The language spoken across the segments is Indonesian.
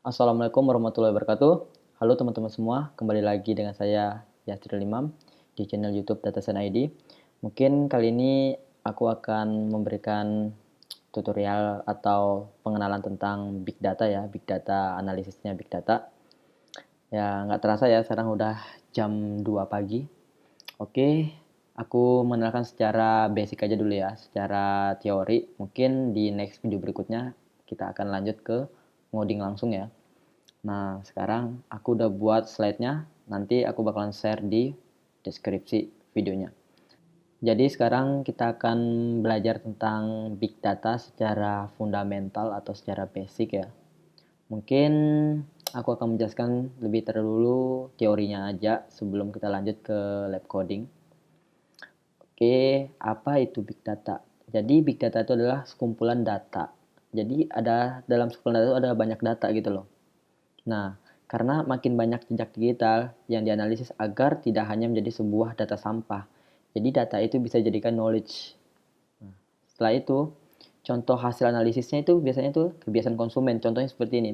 Assalamualaikum warahmatullahi wabarakatuh. Halo teman-teman semua, kembali lagi dengan saya Yasril Imam di channel YouTube Datasan ID. Mungkin kali ini aku akan memberikan tutorial atau pengenalan tentang Big Data ya, Big Data, analisisnya Big Data. Ya, nggak terasa ya, sekarang udah jam 2 pagi. Oke, aku mengenalkan secara basic aja dulu ya, secara teori. Mungkin di next video berikutnya kita akan lanjut ke ngoding langsung ya. Nah, sekarang aku udah buat slide-nya. Nanti aku bakalan share di deskripsi videonya. Jadi sekarang kita akan belajar tentang big data secara fundamental atau secara basic ya. Mungkin aku akan menjelaskan lebih terdahulu teorinya aja sebelum kita lanjut ke lab coding. Oke, apa itu big data? Jadi big data itu adalah sekumpulan data. Jadi ada dalam sekumpulan data itu ada banyak data gitu loh. Nah, karena makin banyak jejak digital yang dianalisis agar tidak hanya menjadi sebuah data sampah. Jadi data itu bisa dijadikan knowledge. Nah, setelah itu, contoh hasil analisisnya itu biasanya tuh kebiasaan konsumen. Contohnya seperti ini.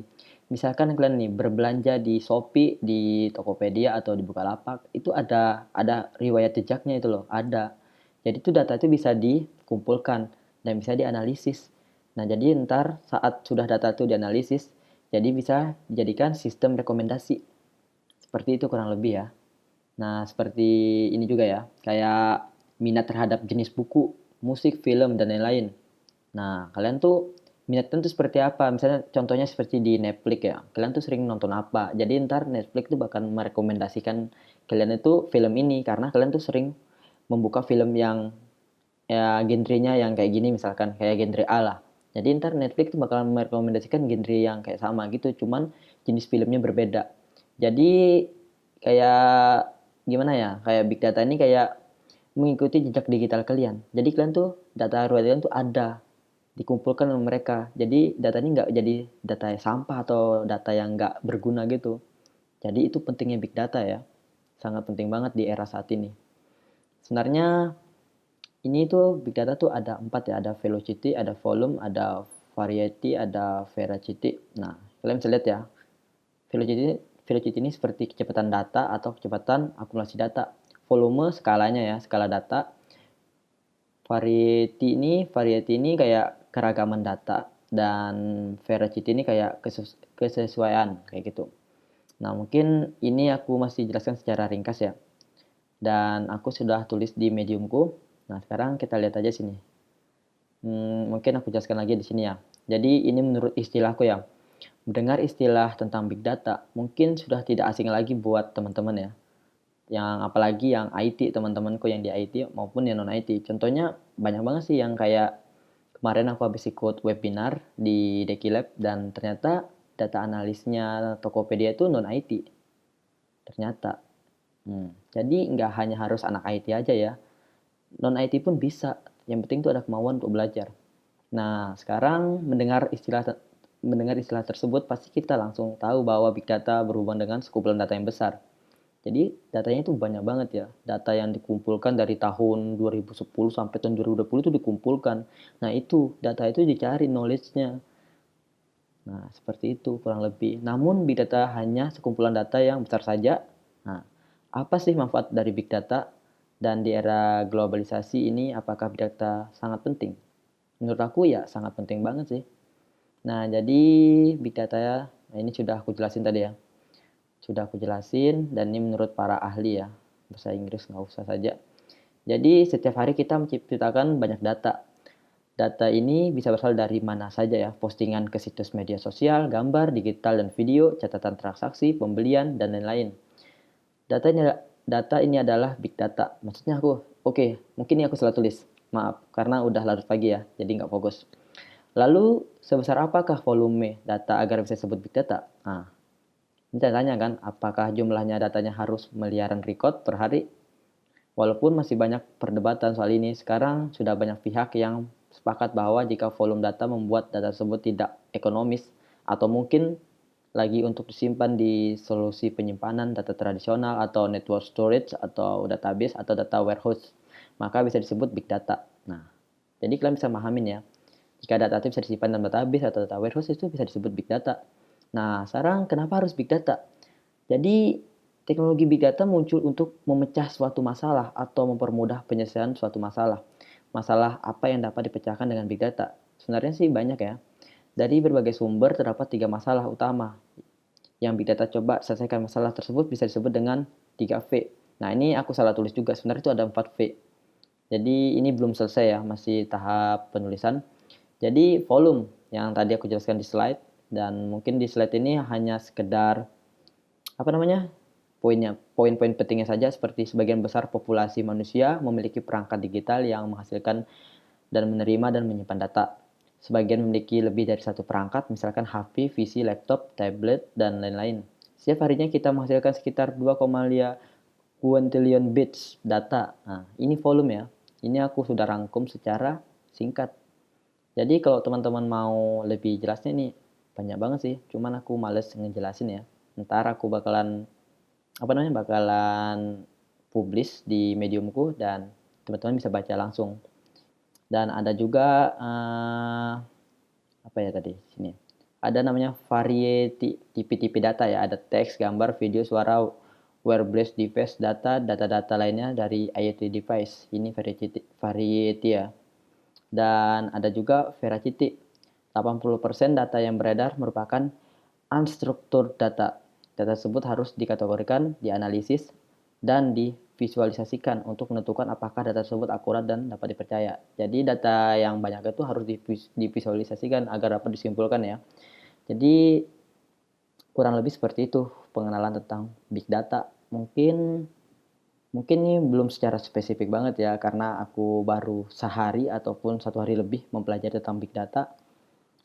Misalkan kalian nih berbelanja di Shopee, di Tokopedia atau di Bukalapak, itu ada riwayat jejaknya itu loh, ada. Jadi itu data itu bisa dikumpulkan dan bisa dianalisis. Nah, jadi ntar saat sudah data itu dianalisis, jadi bisa dijadikan sistem rekomendasi. Seperti itu kurang lebih ya. Nah, seperti ini juga ya, kayak minat terhadap jenis buku, musik, film, dan lain-lain. Nah, kalian tuh minatnya tuh seperti apa? Misalnya contohnya seperti di Netflix ya. Kalian tuh sering nonton apa? Jadi ntar Netflix tuh bakal merekomendasikan kalian itu film ini karena kalian tuh sering membuka film yang ya genrenya yang kayak gini misalkan kayak genre A lah. Jadi ntar Netflix tuh bakal merekomendasikan genre yang kayak sama gitu, cuman jenis filmnya berbeda. Jadi kayak gimana ya? Kayak big data ini kayak mengikuti jejak digital kalian. Jadi kalian tuh data kalian tuh ada dikumpulkan oleh mereka. Jadi data ini nggak jadi data yang sampah atau data yang nggak berguna gitu. Jadi itu pentingnya big data ya. Sangat penting banget di era saat ini. Sebenarnya ini tuh big data tuh ada 4 ya, ada velocity, ada volume, ada variety, ada veracity. Nah, kalian bisa lihat ya, velocity velocity ini seperti kecepatan data atau kecepatan akumulasi data. Volume skalanya ya, skala data. Variety ini kayak keragaman data dan veracity ini kayak kesesuaian kayak gitu. Nah, mungkin ini aku masih jelaskan secara ringkas ya. Dan aku sudah tulis di Mediumku. Nah, sekarang kita lihat aja sini. Mungkin aku jelaskan lagi di sini ya. Jadi ini menurut istilahku ya. Mendengar istilah tentang big data mungkin sudah tidak asing lagi buat teman-teman ya. Yang apalagi yang IT, teman-temanku yang di IT maupun yang non IT. Contohnya banyak banget sih yang kayak kemarin aku habis ikut webinar di Dekilab dan ternyata data analisnya Tokopedia itu non IT. Ternyata. Jadi nggak hanya harus anak IT aja ya. Non IT pun bisa. Yang penting itu ada kemauan untuk belajar. Nah, sekarang mendengar istilah tersebut pasti kita langsung tahu bahwa big data berhubungan dengan sekumpulan data yang besar. Jadi datanya itu banyak banget ya. Data yang dikumpulkan dari tahun 2010 sampai tahun 2020 itu dikumpulkan. Nah, itu data itu dicari knowledge-nya. Nah, seperti itu kurang lebih. Namun big data hanya sekumpulan data yang besar saja. Nah, apa sih manfaat dari big data? Dan di era globalisasi ini apakah big data sangat penting? Menurut aku ya sangat penting banget sih. Nah, jadi big data ya, nah ini sudah aku jelasin tadi ya. Sudah aku jelasin dan ini menurut para ahli ya. Bahasa Inggris nggak usah saja. Jadi setiap hari kita menciptakan banyak data. Data ini bisa berasal dari mana saja ya, postingan ke situs media sosial, gambar, digital dan video, catatan transaksi, pembelian, dan lain-lain. Data ini, data ini adalah big data. Maksudnya oke, mungkin ini aku salah tulis. Maaf, karena udah larut pagi ya, jadi nggak fokus. Lalu, sebesar apakah volume data agar bisa disebut big data? Nah, ini tanya kan, apakah jumlahnya datanya harus miliaran record per hari? Walaupun masih banyak perdebatan soal ini, sekarang sudah banyak pihak yang sepakat bahwa jika volume data membuat data tersebut tidak ekonomis atau mungkin lagi untuk disimpan di solusi penyimpanan data tradisional atau network storage atau database atau data warehouse, maka bisa disebut big data. Nah, jadi kalian bisa pahami ya, jika data itu bisa disimpan dalam database atau data warehouse itu bisa disebut big data. Nah, sekarang kenapa harus big data? Jadi, teknologi big data muncul untuk memecah suatu masalah atau mempermudah penyelesaian suatu masalah. Masalah apa yang dapat dipecahkan dengan big data? Sebenarnya sih banyak ya. Dari berbagai sumber terdapat 3 masalah utama. Yang big data coba selesaikan masalah tersebut bisa disebut dengan 3V. Nah, ini aku salah tulis juga. Sebenarnya itu ada 4V. Jadi ini belum selesai ya, masih tahap penulisan. Jadi volume yang tadi aku jelaskan di slide, dan mungkin di slide ini hanya sekedar apa namanya, poin-poin pentingnya saja, seperti sebagian besar populasi manusia memiliki perangkat digital yang menghasilkan dan menerima dan menyimpan data. Sebagian memiliki lebih dari satu perangkat, misalkan HP, PC, laptop, tablet, dan lain-lain. Setiap harinya kita menghasilkan sekitar 2,5 quintillion bits data. Nah, ini volume ya. Ini aku sudah rangkum secara singkat. Jadi kalau teman-teman mau lebih jelasnya nih, banyak banget sih. Cuman aku males ngejelasin ya. Ntar aku bakalan publish di mediumku dan teman-teman bisa baca langsung. Dan ada juga apa ya tadi sini, ada namanya variety tipe-tipe data ya, ada teks, gambar, video, suara, wearables device, data lainnya dari IoT device. Ini variety ya. Dan ada juga veracity. 80% data yang beredar merupakan unstructured data. Data tersebut harus dikategorikan, dianalisis, dan divisualisasikan untuk menentukan apakah data tersebut akurat dan dapat dipercaya. Jadi data yang banyak itu harus divisualisasikan agar dapat disimpulkan ya. Jadi kurang lebih seperti itu pengenalan tentang big data. Mungkin ini belum secara spesifik banget ya, karena aku baru sehari ataupun 1 hari lebih mempelajari tentang big data.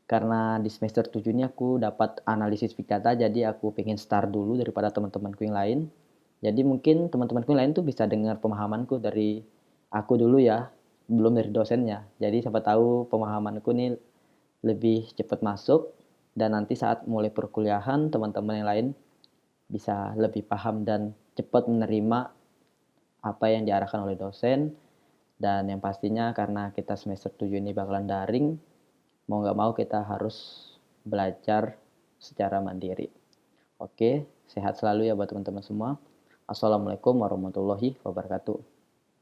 Karena di semester 7 ini aku dapat analisis big data, jadi aku pengen start dulu daripada teman-temanku yang lain. Jadi mungkin teman-temanku yang lain tuh bisa dengar pemahamanku dari aku dulu ya, belum dari dosennya. Jadi siapa tahu pemahamanku nih lebih cepat masuk, dan nanti saat mulai perkuliahan teman-teman yang lain bisa lebih paham dan cepat menerima apa yang diarahkan oleh dosen. Dan yang pastinya karena kita semester 7 ini bakalan daring, mau nggak mau kita harus belajar secara mandiri. Oke, sehat selalu ya buat teman-teman semua. Assalamualaikum warahmatullahi wabarakatuh.